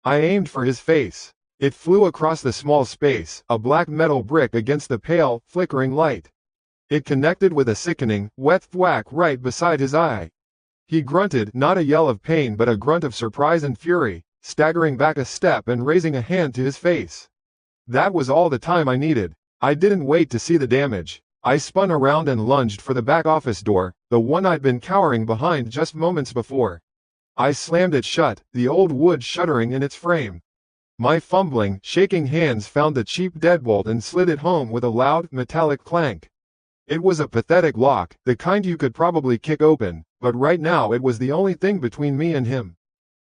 I aimed for his face. It flew across the small space, a black metal brick against the pale, flickering light. It connected with a sickening, wet thwack right beside his eye. He grunted, not a yell of pain but a grunt of surprise and fury, staggering back a step and raising a hand to his face. That was all the time I needed. I didn't wait to see the damage. I spun around and lunged for the back office door, the one I'd been cowering behind just moments before. I slammed it shut, the old wood shuddering in its frame. My fumbling, shaking hands found the cheap deadbolt and slid it home with a loud, metallic clank. It was a pathetic lock, the kind you could probably kick open, but right now it was the only thing between me and him.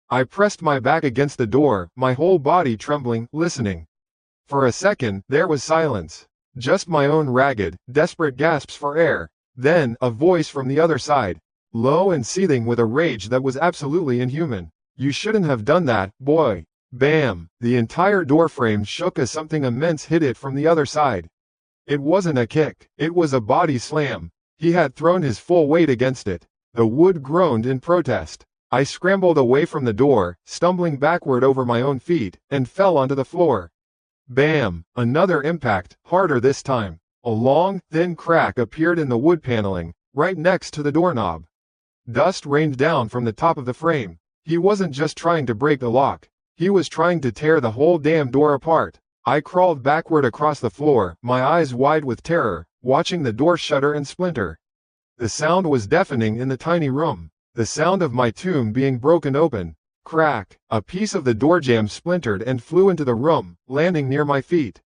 I pressed my back against the door, my whole body trembling, listening. For a second, there was silence. Just my own ragged, desperate gasps for air. Then, a voice from the other side. Low and seething with a rage that was absolutely inhuman. You shouldn't have done that, boy. Bam! The entire doorframe shook as something immense hit it from the other side. It wasn't a kick, it was a body slam. He had thrown his full weight against it. The wood groaned in protest. I scrambled away from the door, stumbling backward over my own feet, and fell onto the floor. Bam! Another impact, harder this time. A long, thin crack appeared in the wood paneling, right next to the doorknob. Dust rained down from the top of the frame. He wasn't just trying to break the lock. He was trying to tear the whole damn door apart. I crawled backward across the floor, my eyes wide with terror, watching the door shudder and splinter. The sound was deafening in the tiny room. The sound of my tomb being broken open. Crack! A piece of the door jamb splintered and flew into the room, landing near my feet.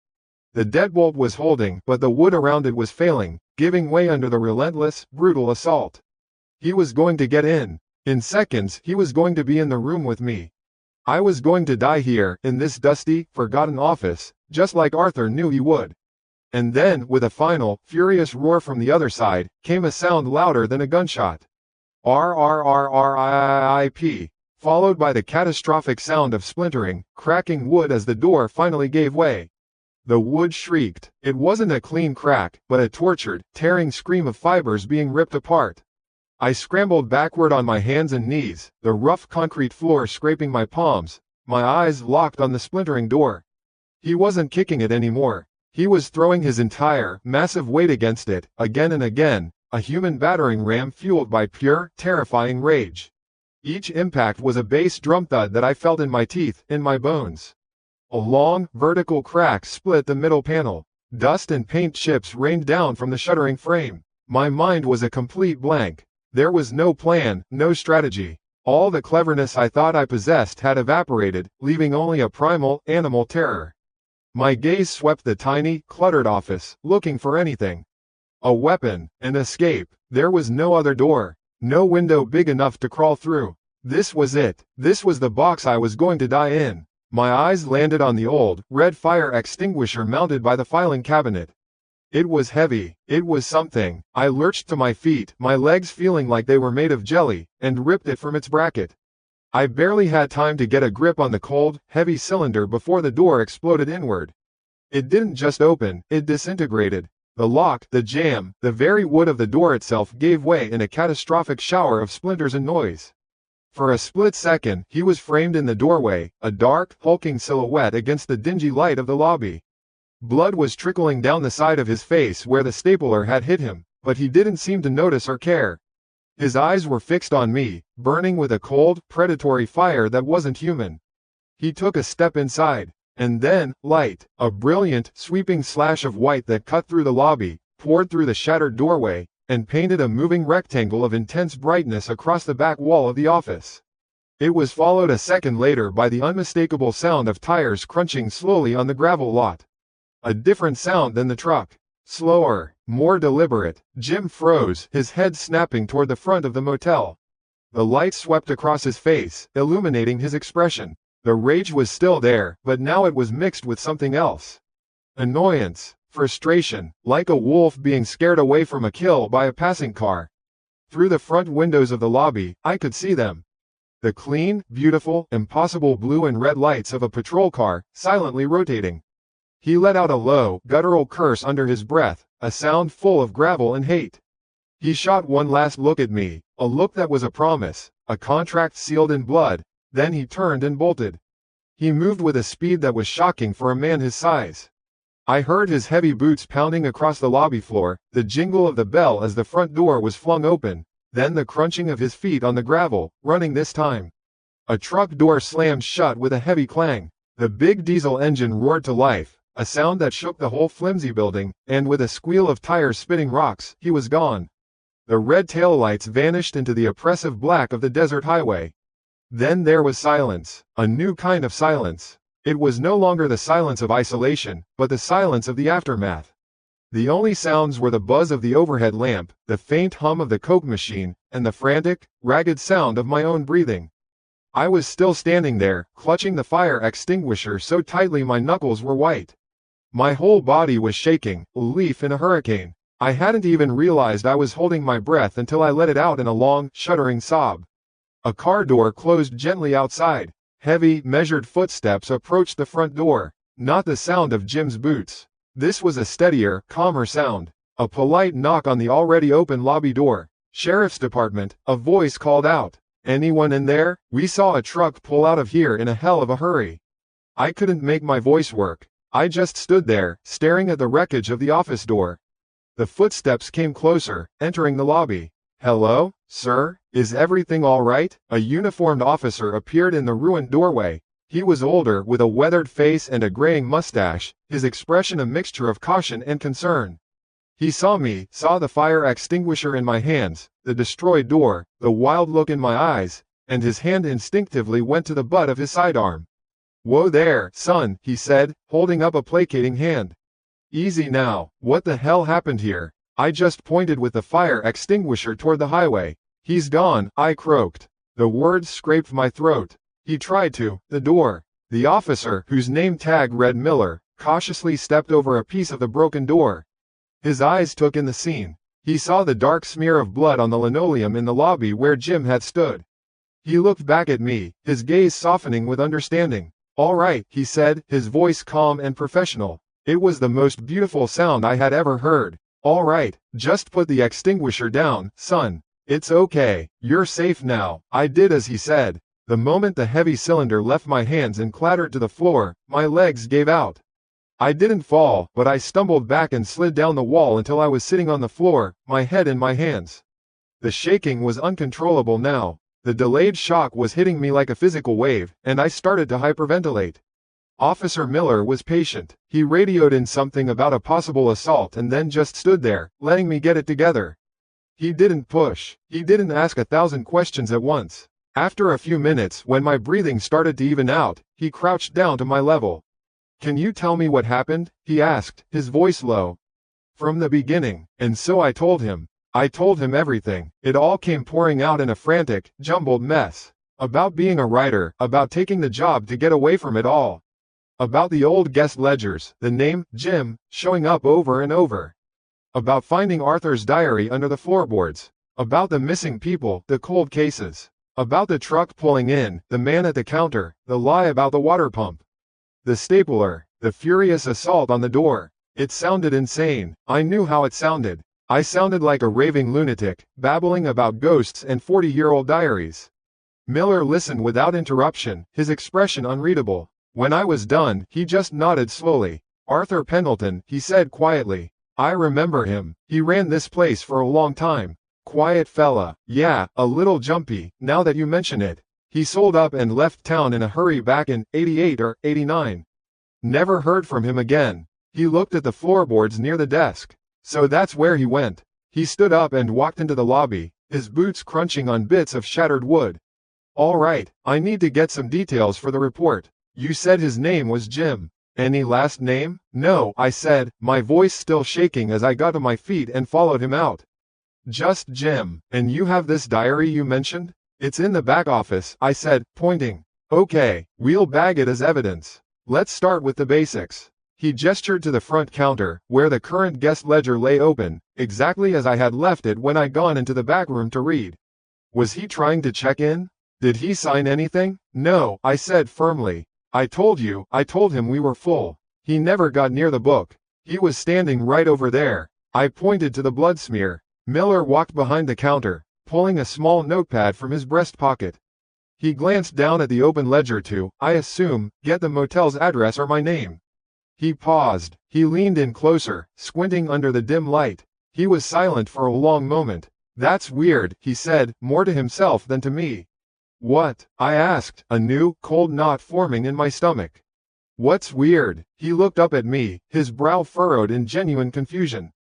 The deadbolt was holding, but the wood around it was failing, giving way under the relentless, brutal assault. He was going to get in. In seconds, he was going to be in the room with me. I was going to die here, in this dusty, forgotten office, just like Arthur knew he would. And then, with a final, furious roar from the other side, came a sound louder than a gunshot. RRRRIP, followed by the catastrophic sound of splintering, cracking wood as the door finally gave way. The wood shrieked. It wasn't a clean crack, but a tortured, tearing scream of fibers being ripped apart. I scrambled backward on my hands and knees, the rough concrete floor scraping my palms, my eyes locked on the splintering door. He wasn't kicking it anymore. He was throwing his entire, massive weight against it, again and again, a human battering ram fueled by pure, terrifying rage. Each impact was a bass drum thud that I felt in my teeth, in my bones. A long, vertical crack split the middle panel. Dust and paint chips rained down from the shuddering frame. My mind was a complete blank. There was no plan, no strategy. All the cleverness I thought I possessed had evaporated, leaving only a primal, animal terror. My gaze swept the tiny, cluttered office, looking for anything. A weapon, an escape. There was no other door, no window big enough to crawl through. This was it. This was the box I was going to die in. My eyes landed on the old, red fire extinguisher mounted by the filing cabinet. It was heavy. It was something. I lurched to my feet, my legs feeling like they were made of jelly, and ripped it from its bracket. I barely had time to get a grip on the cold, heavy cylinder before the door exploded inward. It didn't just open, it disintegrated. The lock, the jamb, the very wood of the door itself gave way in a catastrophic shower of splinters and noise. For a split second, he was framed in the doorway, a dark, hulking silhouette against the dingy light of the lobby. Blood was trickling down the side of his face where the stapler had hit him, but he didn't seem to notice or care. His eyes were fixed on me, burning with a cold, predatory fire that wasn't human. He took a step inside, and then, light, a brilliant, sweeping slash of white that cut through the lobby, poured through the shattered doorway, and painted a moving rectangle of intense brightness across the back wall of the office. It was followed a second later by the unmistakable sound of tires crunching slowly on the gravel lot. A different sound than the truck. Slower, more deliberate. Jim froze, his head snapping toward the front of the motel. The light swept across his face, illuminating his expression. The rage was still there, but now it was mixed with something else. Annoyance. Frustration, like a wolf being scared away from a kill by a passing car. Through the front windows of the lobby, I could see them. The clean, beautiful, impossible blue and red lights of a patrol car, silently rotating. He let out a low, guttural curse under his breath, a sound full of gravel and hate. He shot one last look at me, a look that was a promise, a contract sealed in blood, then he turned and bolted. He moved with a speed that was shocking for a man his size. I heard his heavy boots pounding across the lobby floor, the jingle of the bell as the front door was flung open, then the crunching of his feet on the gravel, running this time. A truck door slammed shut with a heavy clang. The big diesel engine roared to life, a sound that shook the whole flimsy building, and with a squeal of tires spitting rocks, he was gone. The red taillights vanished into the oppressive black of the desert highway. Then there was silence, a new kind of silence. It was no longer the silence of isolation, but the silence of the aftermath. The only sounds were the buzz of the overhead lamp, the faint hum of the Coke machine, and the frantic, ragged sound of my own breathing. I was still standing there, clutching the fire extinguisher so tightly my knuckles were white. My whole body was shaking, a leaf in a hurricane. I hadn't even realized I was holding my breath until I let it out in a long, shuddering sob. A car door closed gently outside. Heavy, measured footsteps approached the front door, not the sound of Jim's boots. This was a steadier, calmer sound. A polite knock on the already open lobby door. "Sheriff's Department," a voice called out. "Anyone in there? We saw a truck pull out of here in a hell of a hurry." I couldn't make my voice work. I just stood there, staring at the wreckage of the office door. The footsteps came closer, entering the lobby. "Hello, sir? Is everything all right?" A uniformed officer appeared in the ruined doorway. He was older, with a weathered face and a graying mustache, his expression a mixture of caution and concern. He saw me, saw the fire extinguisher in my hands, the destroyed door, the wild look in my eyes, and his hand instinctively went to the butt of his sidearm. "Whoa there, son," he said, holding up a placating hand. "Easy now, what the hell happened here?" I just pointed with the fire extinguisher toward the highway. "He's gone," I croaked. The words scraped my throat. "He tried to." The door. The officer, whose name tag read Miller, cautiously stepped over a piece of the broken door. His eyes took in the scene. He saw the dark smear of blood on the linoleum in the lobby where Jim had stood. He looked back at me, his gaze softening with understanding. "All right," he said, his voice calm and professional. It was the most beautiful sound I had ever heard. "All right, just put the extinguisher down, son. It's okay, you're safe now." I did as he said. The moment the heavy cylinder left my hands and clattered to the floor, my legs gave out. I didn't fall, but I stumbled back and slid down the wall until I was sitting on the floor, my head in my hands. The shaking was uncontrollable now. The delayed shock was hitting me like a physical wave, and I started to hyperventilate. Officer Miller was patient. He radioed in something about a possible assault and then just stood there, letting me get it together. He didn't push. He didn't ask 1,000 questions at once. After a few minutes, when my breathing started to even out, he crouched down to my level. "Can you tell me what happened?" he asked, his voice low. "From the beginning." And so I told him. I told him everything. It all came pouring out in a frantic, jumbled mess. About being a writer, about taking the job to get away from it all. About the old guest ledgers, the name, Jim, showing up over and over. About finding Arthur's diary under the floorboards. About the missing people, the cold cases. About the truck pulling in, the man at the counter, the lie about the water pump. The stapler, the furious assault on the door. It sounded insane. I knew how it sounded. I sounded like a raving lunatic, babbling about ghosts and 40-year-old diaries. Miller listened without interruption, his expression unreadable. When I was done, he just nodded slowly. "Arthur Pendleton," he said quietly. "I remember him. He ran this place for a long time. Quiet fella. Yeah, a little jumpy, now that you mention it. He sold up and left town in a hurry back in '88 or '89. Never heard from him again." He looked at the floorboards near the desk. "So that's where he went." He stood up and walked into the lobby, his boots crunching on bits of shattered wood. "All right, I need to get some details for the report. You said his name was Jim. Any last name?" "No," I said, my voice still shaking as I got to my feet and followed him out. "Just Jim. And you have this diary you mentioned?" "It's in the back office," I said, pointing. "Okay, we'll bag it as evidence. Let's start with the basics." He gestured to the front counter, where the current guest ledger lay open, exactly as I had left it when I'd gone into the back room to read. Was he trying to check in? Did he sign anything? "No," I said firmly. I told him we were full." He never got near the book. He was standing right over there. I pointed to the blood smear. Miller walked behind the counter, pulling a small notepad from his breast pocket. He glanced down at the open ledger to, I assume, get the motel's address or my name. He paused. He leaned in closer, squinting under the dim light. He was silent for a long moment. "That's weird," he said, more to himself than to me. "What?" I asked, a new, cold knot forming in my stomach. "What's weird?" He looked up at me, his brow furrowed in genuine confusion.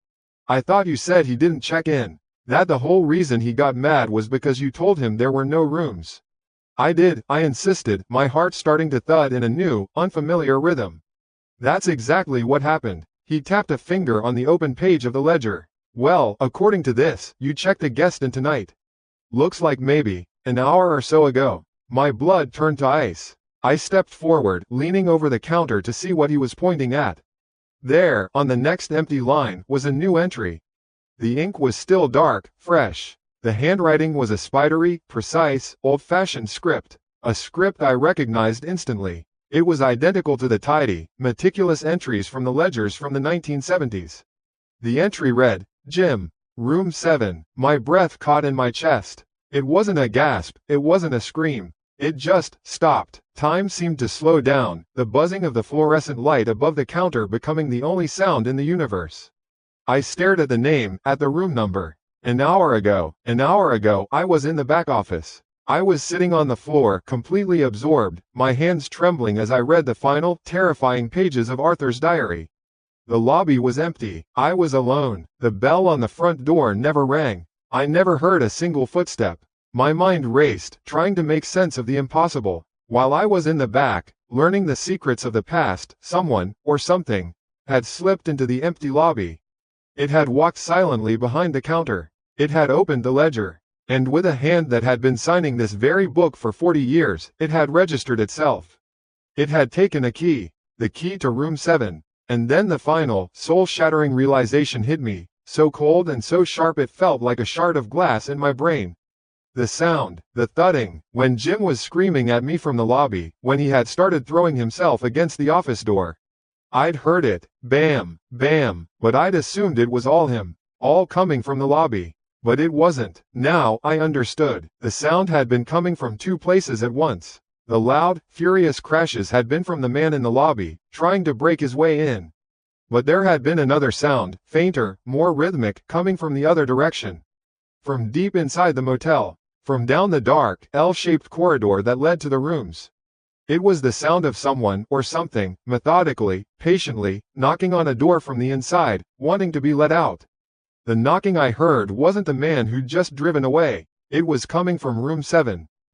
"I thought you said he didn't check in. That the whole reason he got mad was because you told him there were no rooms." "I did," I insisted, my heart starting to thud in a new, unfamiliar rhythm. "That's exactly what happened." He tapped a finger on the open page of the ledger. "Well, according to this, you checked a guest in tonight. Looks like maybe an hour or so ago." My blood turned to ice. I stepped forward, leaning over the counter to see what he was pointing at. There, on the next empty line, was a new entry. The ink was still dark, fresh. The handwriting was a spidery, precise, old-fashioned script. A script I recognized instantly. It was identical to the tidy, meticulous entries from the ledgers from the 1970s. The entry read, Jim, Room 7. My breath caught in my chest. It wasn't a gasp, it wasn't a scream. It just stopped. Time seemed to slow down, the buzzing of the fluorescent light above the counter becoming the only sound in the universe. I stared at the name, at the room number. An hour ago, I was in the back office. I was sitting on the floor, completely absorbed, my hands trembling as I read the final, terrifying pages of Arthur's diary. The lobby was empty. I was alone. The bell on the front door never rang. I never heard a single footstep. My mind raced, trying to make sense of the impossible. While I was in the back, learning the secrets of the past, someone, or something, had slipped into the empty lobby. It had walked silently behind the counter. It had opened the ledger. And with a hand that had been signing this very book for 40 years, it had registered itself. It had taken a key, the key to room 7. And then the final, soul-shattering realization hit me, so cold and so sharp it felt like a shard of glass in my brain. The sound, the thudding, when Jim was screaming at me from the lobby, when he had started throwing himself against the office door. I'd heard it, bam, bam, but I'd assumed it was all him, all coming from the lobby. But it wasn't. Now, I understood. The sound had been coming from two places at once. The loud, furious crashes had been from the man in the lobby, trying to break his way in. But there had been another sound, fainter, more rhythmic, coming from the other direction. From deep inside the motel. From down the dark, L-shaped corridor that led to the rooms. It was the sound of someone, or something, methodically, patiently, knocking on a door from the inside, wanting to be let out. The knocking I heard wasn't the man who'd just driven away. It was coming from room 7.